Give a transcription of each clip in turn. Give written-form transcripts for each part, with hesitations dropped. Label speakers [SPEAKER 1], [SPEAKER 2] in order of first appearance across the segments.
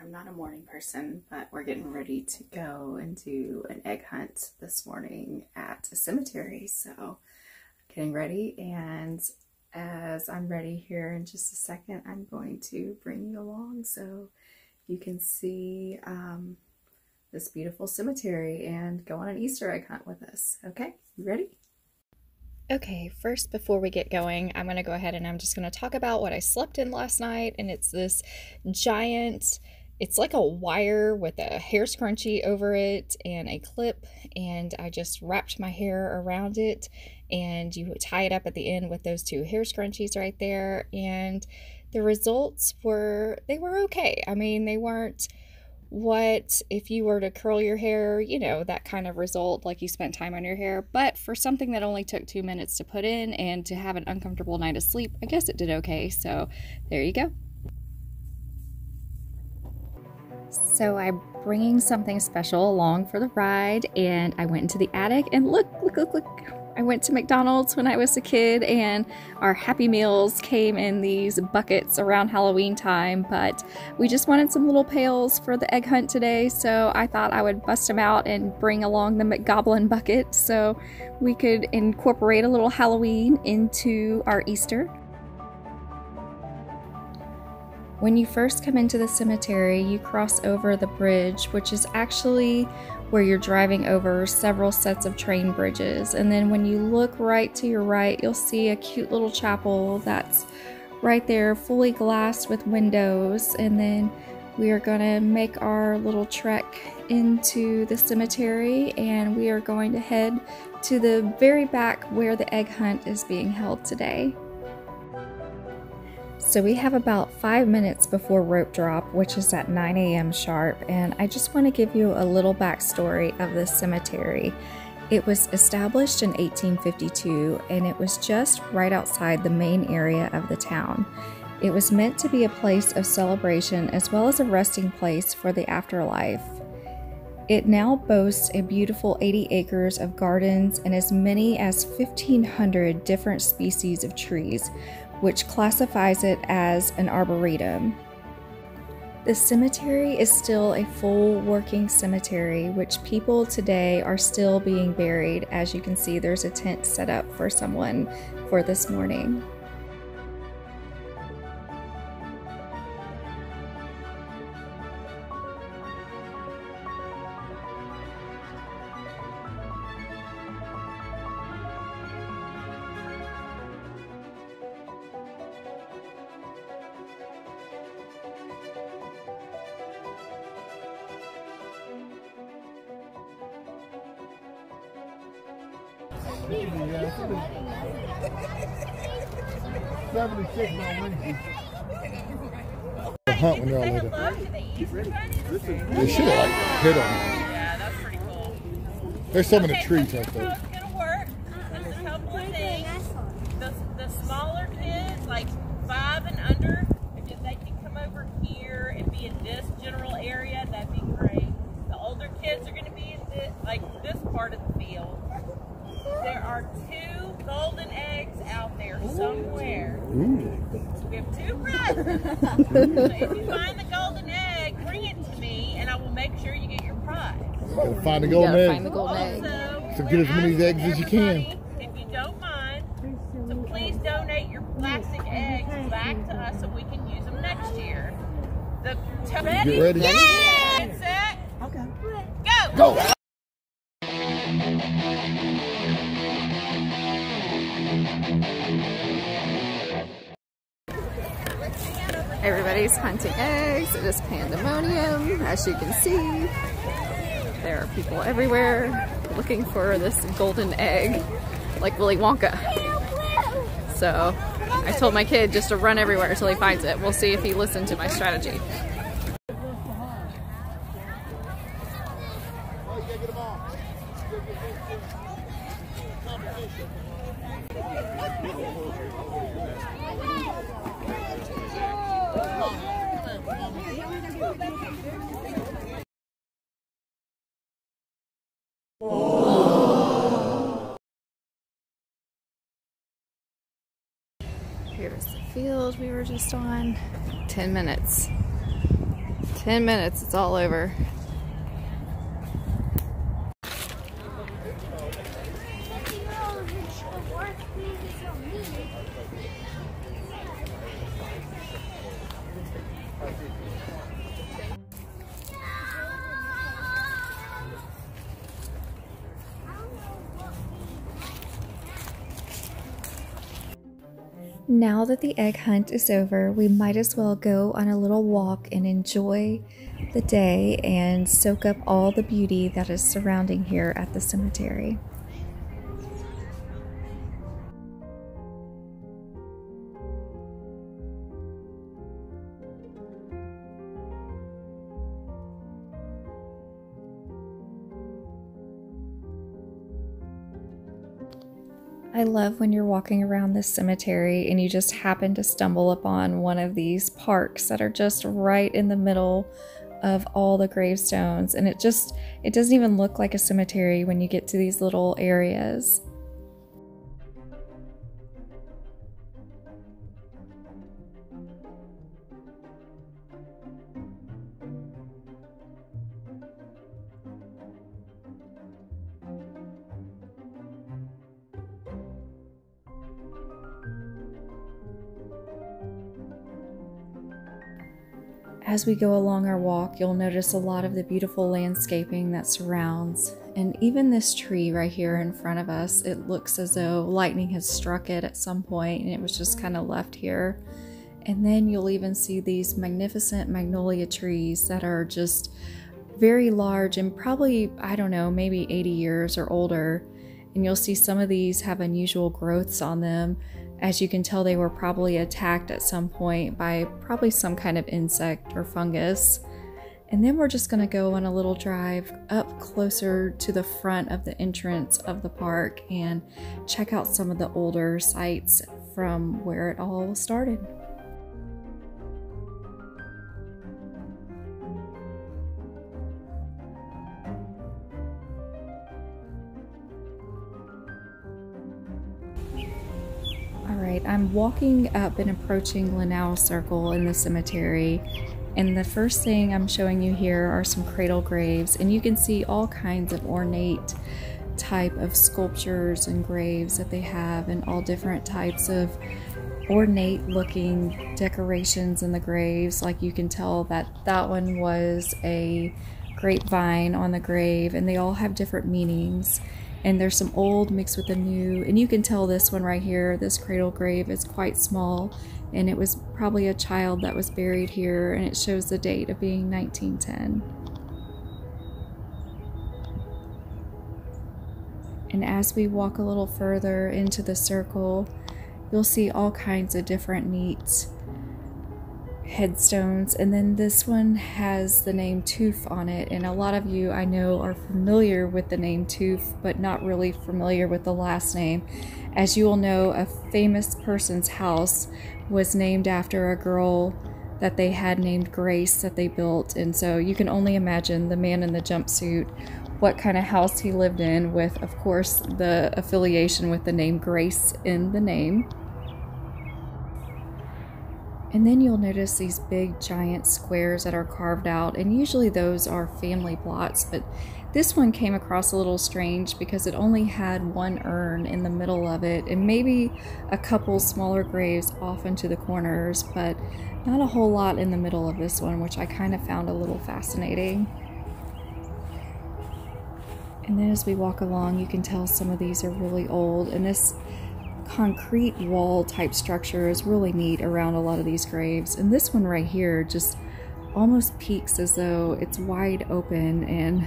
[SPEAKER 1] I'm not a morning person, but we're getting ready to go and do an egg hunt this morning at a cemetery. So getting ready, and as I'm ready here in just a second, I'm going to bring you along so you can see this beautiful cemetery and go on an Easter egg hunt with us. Okay, you ready?
[SPEAKER 2] Okay, first before we get going, I'm going to go ahead and I'm just going to talk about what I slept in last night. And it's this giant, it's like a wire with a hair scrunchie over it and a clip, and I just wrapped my hair around it, and you tie it up at the end with those two hair scrunchies right there. And the results were, they were okay. I mean, they weren't what if you were to curl your hair, you know, that kind of result, like you spent time on your hair. But for something that only took 2 minutes to put in and to have an uncomfortable night of sleep, I guess it did okay. So there you go. So I'm bringing something special along for the ride, and I went into the attic, and look. I went to McDonald's when I was a kid, and our Happy Meals came in these buckets around Halloween time, but we just wanted some little pails for the egg hunt today, so I thought I would bust them out and bring along the McGoblin bucket so we could incorporate a little Halloween into our Easter. When you first come into the cemetery, you cross over the bridge, which is actually where you're driving over several sets of train bridges. And then when you look right to your right, you'll see a cute little chapel that's right there, fully glassed with windows. And then we are going to make our little trek into the cemetery, and we are going to head to the very back where the egg hunt is being held today. So we have about 5 minutes before rope drop, which is at 9 a.m. sharp, and I just want to give you a little backstory of this cemetery. It was established in 1852, and it was just right outside the main area of the town. It was meant to be a place of celebration as well as a resting place for the afterlife. It now boasts a beautiful 80 acres of gardens and as many as 1,500 different species of trees, which classifies it as an arboretum. The cemetery is still a full working cemetery, which people today are still being buried. As you can see, there's a tent set up for someone for this morning.
[SPEAKER 3] Hunt when they're all later. They should have like hit them.
[SPEAKER 4] Yeah, that's pretty cool.
[SPEAKER 3] There's some in the trees right
[SPEAKER 4] So
[SPEAKER 3] there.
[SPEAKER 4] it's gonna work. There's a couple of things. The smaller kids, like 5 and under, if they can come over here and be in this general area, that'd be great. The older kids are gonna be in this part of the field. There are 2 golden eggs out there somewhere.
[SPEAKER 3] Ooh.
[SPEAKER 4] We have 2 prizes. So if you find the golden egg, bring it to me, and I will make sure you get your prize.
[SPEAKER 3] Gotta find the golden egg.
[SPEAKER 2] Find the golden egg.
[SPEAKER 4] Also,
[SPEAKER 3] So get as many eggs as you can.
[SPEAKER 4] If you don't mind, so please donate your plastic eggs back to us so we can use them next year. Ready?
[SPEAKER 3] Get ready?
[SPEAKER 4] Yeah! Get set.
[SPEAKER 1] Okay.
[SPEAKER 4] Go!
[SPEAKER 3] Go!
[SPEAKER 2] Everybody's hunting eggs. It is pandemonium, as you can see. There are people everywhere looking for this golden egg, like Willy Wonka. So I told my kid just to run everywhere until he finds it. We'll see if he listened to my strategy. Here's the field we were just on. 10 minutes 10 minutes, it's all over. Now that the egg hunt is over, we might as well go on a little walk and enjoy the day and soak up all the beauty that is surrounding here at the cemetery. I love when you're walking around this cemetery and you just happen to stumble upon one of these parks that are just right in the middle of all the gravestones, and it doesn't even look like a cemetery when you get to these little areas. As we go along our walk, you'll notice a lot of the beautiful landscaping that surrounds, and even this tree right here in front of us, it looks as though lightning has struck it at some point and it was just kind of left here. And then you'll even see these magnificent magnolia trees that are just very large and probably, I don't know, maybe 80 years or older. And you'll see some of these have unusual growths on them. As you can tell, they were probably attacked at some point by probably some kind of insect or fungus. And then we're just going to go on a little drive up closer to the front of the entrance of the park and check out some of the older sites from where it all started. Alright, I'm walking up and approaching Lanao Circle in the cemetery, and the first thing I'm showing you here are some cradle graves, and you can see all kinds of ornate type of sculptures and graves that they have, and all different types of ornate looking decorations in the graves. Like you can tell that that one was a grapevine on the grave, and they all have different meanings. And there's some old mixed with the new, and you can tell this one right here, this cradle grave, is quite small, and it was probably a child that was buried here, and it shows the date of being 1910. And as we walk a little further into the circle, you'll see all kinds of different neat headstones, and then this one has the name Toof on it, and a lot of you I know are familiar with the name Toof but not really familiar with the last name. As you will know, a famous person's house was named after a girl that they had named Grace that they built, and so you can only imagine the man in the jumpsuit what kind of house he lived in, with of course the affiliation with the name Grace in the name. And then you'll notice these big giant squares that are carved out, and usually those are family plots, but this one came across a little strange because it only had one urn in the middle of it and maybe a couple smaller graves off into the corners, but not a whole lot in the middle of this one, which I kind of found a little fascinating. And then as we walk along, you can tell some of these are really old, and this concrete wall type structure is really neat around a lot of these graves. And this one right here just almost peaks as though it's wide open and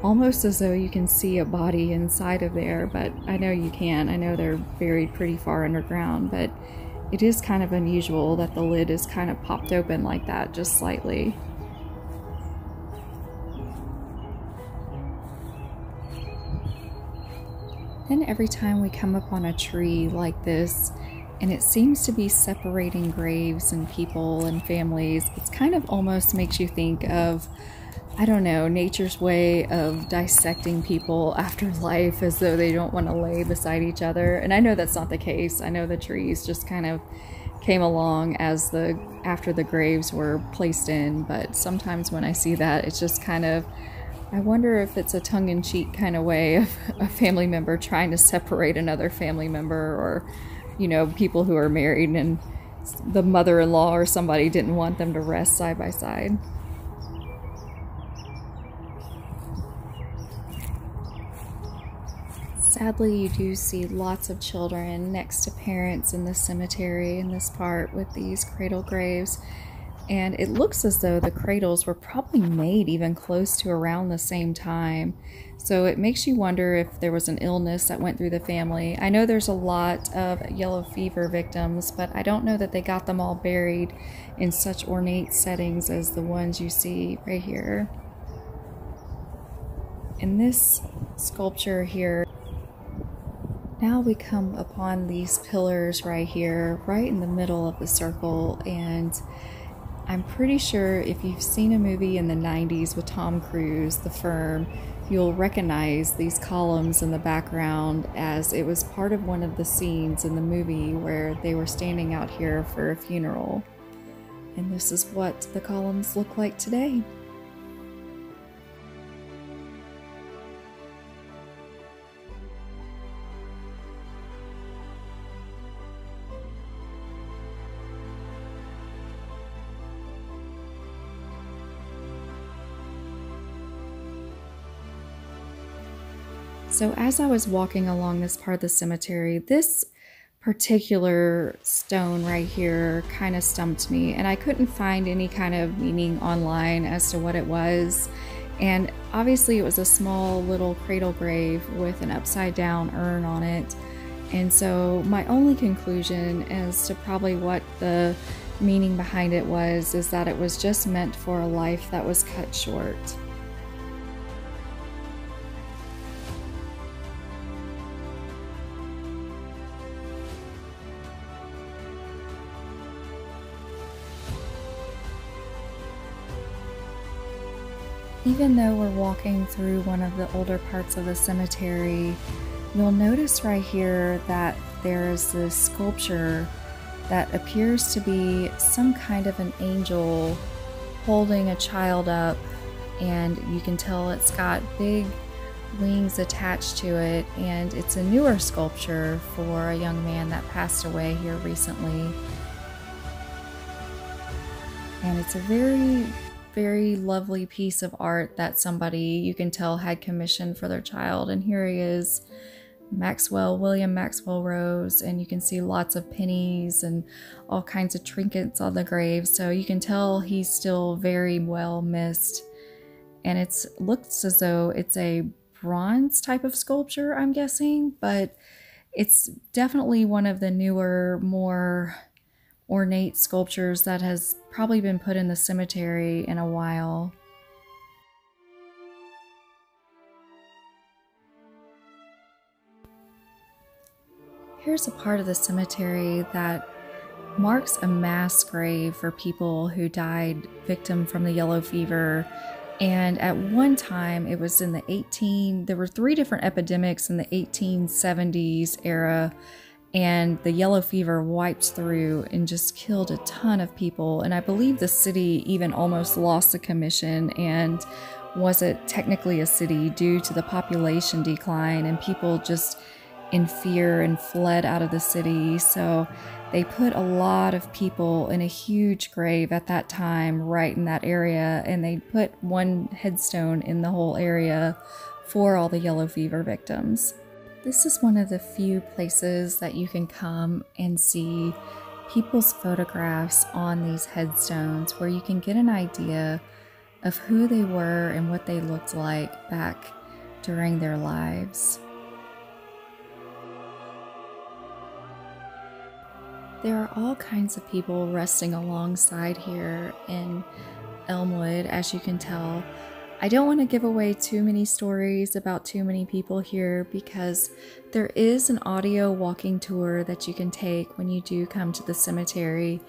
[SPEAKER 2] almost as though you can see a body inside of there, but I know you can't. I know they're buried pretty far underground, but it is kind of unusual that the lid is kind of popped open like that, just slightly. Then every time we come up on a tree like this, and it seems to be separating graves and people and families, it's kind of almost makes you think of, I don't know, nature's way of dissecting people after life as though they don't want to lay beside each other. And I know that's not the case. I know the trees just kind of came along after the graves were placed in, but sometimes when I see that, it's just kind of, I wonder if it's a tongue-in-cheek kind of way of a family member trying to separate another family member, or, you know, people who are married and the mother-in-law or somebody didn't want them to rest side by side. Sadly, you do see lots of children next to parents in the cemetery in this part with these cradle graves. And it looks as though the cradles were probably made even close to around the same time. So it makes you wonder if there was an illness that went through the family. I know there's a lot of yellow fever victims, but I don't know that they got them all buried in such ornate settings as the ones you see right here. In this sculpture here, now we come upon these pillars right here, right in the middle of the circle, and I'm pretty sure if you've seen a movie in the 90s with Tom Cruise, The Firm, you'll recognize these columns in the background, as it was part of one of the scenes in the movie where they were standing out here for a funeral. And this is what the columns look like today. So as I was walking along this part of the cemetery, this particular stone right here kind of stumped me, and I couldn't find any kind of meaning online as to what it was. And obviously it was a small little cradle grave with an upside down urn on it. And so my only conclusion as to probably what the meaning behind it was is that it was just meant for a life that was cut short. Even though we're walking through one of the older parts of the cemetery, you'll notice right here that there is this sculpture that appears to be some kind of an angel holding a child up, and you can tell it's got big wings attached to it, and it's a newer sculpture for a young man that passed away here recently. And it's a very lovely piece of art that somebody, you can tell, had commissioned for their child. And here he is, William Maxwell Rose, and you can see lots of pennies and all kinds of trinkets on the grave, so you can tell he's still very well missed. And it looks as though it's a bronze type of sculpture, I'm guessing, but it's definitely one of the newer, more ornate sculptures that has probably been put in the cemetery in a while. Here's a part of the cemetery that marks a mass grave for people who died victim from the yellow fever. And at one time, it was in there were 3 different epidemics in the 1870s era, and the yellow fever wiped through and just killed a ton of people. And I believe the city even almost lost the commission and wasn't technically a city due to the population decline and people just in fear and fled out of the city. So they put a lot of people in a huge grave at that time right in that area, and they put one headstone in the whole area for all the yellow fever victims. This is one of the few places that you can come and see people's photographs on these headstones, where you can get an idea of who they were and what they looked like back during their lives. There are all kinds of people resting alongside here in Elmwood, as you can tell. I don't want to give away too many stories about too many people here, because there is an audio walking tour that you can take when you do come to the cemetery,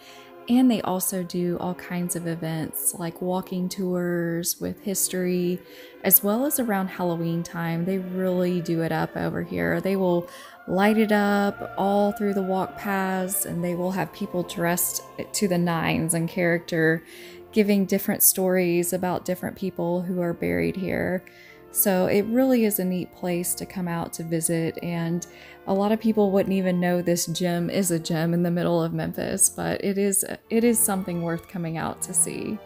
[SPEAKER 2] And they also do all kinds of events like walking tours with history, as well as around Halloween time. They really do it up over here. They will light it up all through the walk paths, and they will have people dressed to the nines in character, giving different stories about different people who are buried here. So it really is a neat place to come out to visit, and a lot of people wouldn't even know this gem is a gem in the middle of Memphis, but it is something worth coming out to see.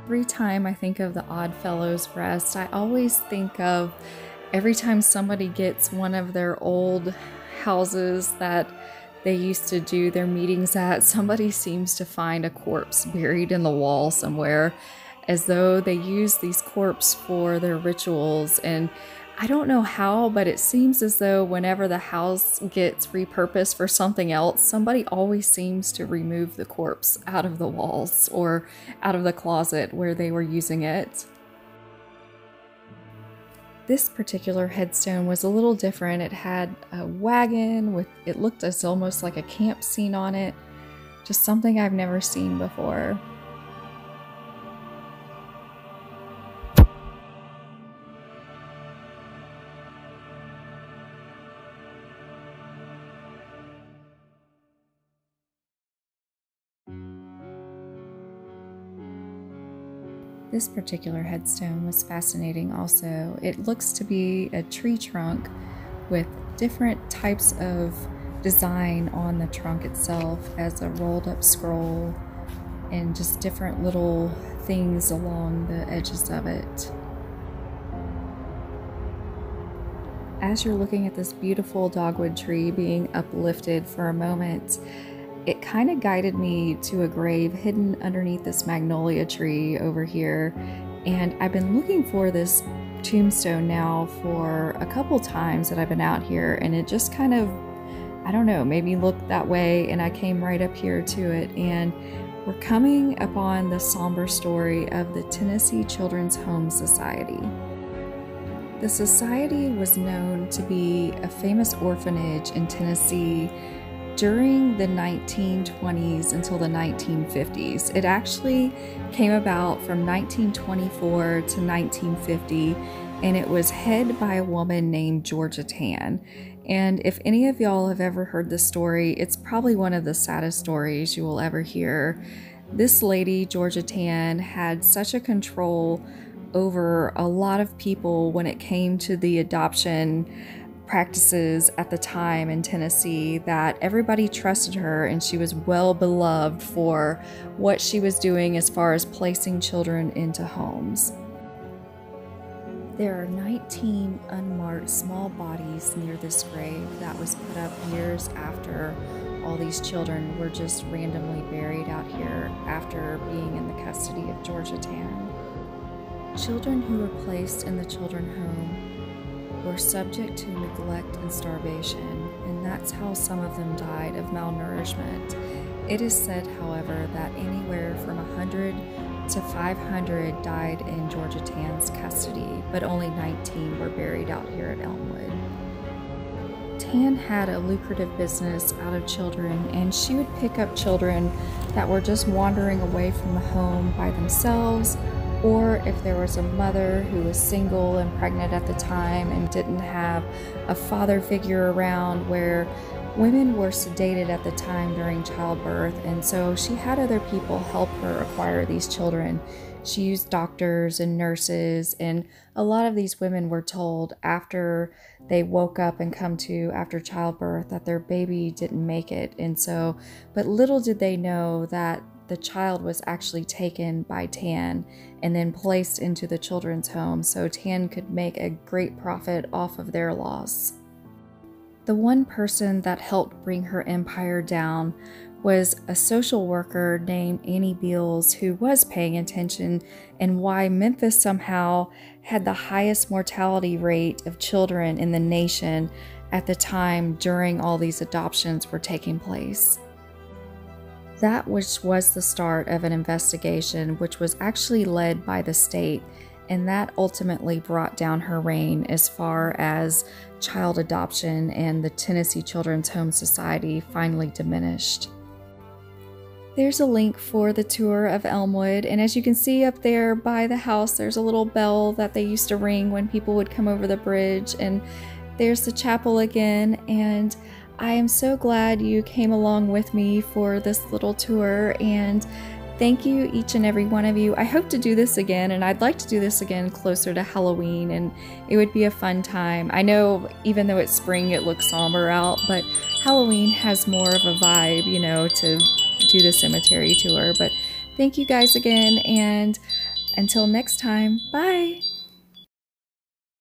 [SPEAKER 2] Every time I think of the Oddfellows Rest, I always think of every time somebody gets one of their old houses that they used to do their meetings at, somebody seems to find a corpse buried in the wall somewhere, as though they use these corpses for their rituals. And I don't know how, but it seems as though whenever the house gets repurposed for something else, somebody always seems to remove the corpse out of the walls or out of the closet where they were using it. This particular headstone was a little different. It had a wagon with, it looked as almost like a camp scene on it. Just something I've never seen before. This particular headstone was fascinating also. It looks to be a tree trunk with different types of design on the trunk itself as a rolled up scroll and just different little things along the edges of it. As you're looking at this beautiful dogwood tree being uplifted for a moment, it kind of guided me to a grave hidden underneath this magnolia tree over here. And I've been looking for this tombstone now for a couple times that I've been out here, and it just kind of, I don't know, made me look that way, and I came right up here to it. And we're coming upon the somber story of the Tennessee Children's Home Society. The society was known to be a famous orphanage in Tennessee during the 1920s until the 1950s. It actually came about from 1924 to 1950, and it was headed by a woman named Georgia Tann. And if any of y'all have ever heard this story, it's probably one of the saddest stories you will ever hear. This lady, Georgia Tann, had such a control over a lot of people when it came to the adoption practices at the time in Tennessee that everybody trusted her, and she was well beloved for what she was doing as far as placing children into homes. There are 19 unmarked small bodies near this grave that was put up years after all these children were just randomly buried out here after being in the custody of Georgia Tann. Children who were placed in the children's home were subject to neglect and starvation, and that's how some of them died of malnourishment. It is said, however, that anywhere from 100 to 500 died in Georgia Tann's custody, but only 19 were buried out here at Elmwood. Tann had a lucrative business out of children, and she would pick up children that were just wandering away from the home by themselves, or if there was a mother who was single and pregnant at the time and didn't have a father figure around, where women were sedated at the time during childbirth, and so she had other people help her acquire these children. She used doctors and nurses, and a lot of these women were told after they woke up and come to after childbirth that their baby didn't make it. And so, but little did they know that the child was actually taken by Tann and then placed into the children's home so Tann could make a great profit off of their loss. The one person that helped bring her empire down was a social worker named Annie Beals, who was paying attention and why Memphis somehow had the highest mortality rate of children in the nation at the time during all these adoptions were taking place. That which was the start of an investigation which was actually led by the state, and that ultimately brought down her reign as far as child adoption, and the Tennessee Children's Home Society finally diminished. there's a link for the tour of Elmwood, and as you can see up there by the house, there's a little bell that they used to ring when people would come over the bridge, and there's the chapel again. And I am so glad you came along with me for this little tour, and thank you, each and every one of you. I hope to do this again, and I'd like to do this again closer to Halloween, and it would be a fun time. I know even though it's spring, it looks somber out, but Halloween has more of a vibe, you know, to do the cemetery tour. But thank you guys again, and until next time, bye!